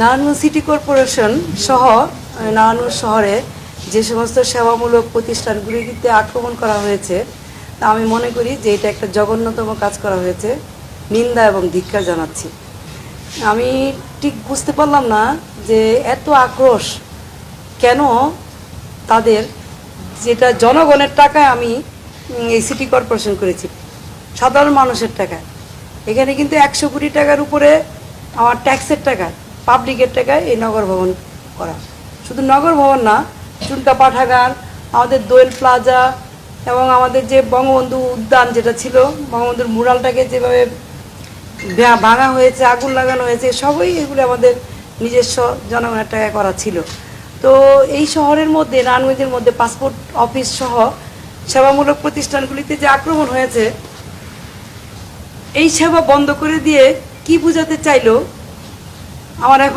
Narayanganj city corporation সহ নারায়ণগঞ্জ শহরে যে সমস্ত সেবামূলক প্রতিষ্ঠানগুলিতে আক্রমণ করা হয়েছে তা আমি মনে করি যে এটা একটা জঘন্যতম কাজ করা হয়েছে, নিন্দা এবং ধিক্কার জানাচ্ছি। আমি ঠিক বুঝতে পারলাম না যে এত আক্রোশ কেন তাদের, যেটা জনগণের টাকায় আমি এই সিটি কর্পোরেশন করেছি, সাধারণ মানুষের টাকায়। এখানে কিন্তু 100 কোটি টাকার উপরে আমার ট্যাক্সের টাকায়, পাবলিকের টাকায় এই নগর ভবন করা। শুধু নগর ভবন না, চুনটা পাঠাগার, আমাদের দোয়েল প্লাজা এবং আমাদের যে বঙ্গবন্ধু উদ্যান যেটা ছিল, বঙ্গবন্ধুর মুরালটাকে যেভাবে ভাঙা হয়েছে, আগুন লাগানো হয়েছে, সবই এগুলো আমাদের নিজস্ব জনগণের টাকায় করা ছিল। তো এই শহরের মধ্যে, নারায়ণগঞ্জের মধ্যে পাসপোর্ট অফিস সহ সেবামূলক প্রতিষ্ঠানগুলিতে যে আক্রমণ হয়েছে, এই সেবা বন্ধ করে দিয়ে কি বোঝাতে চাইলো আমার এখন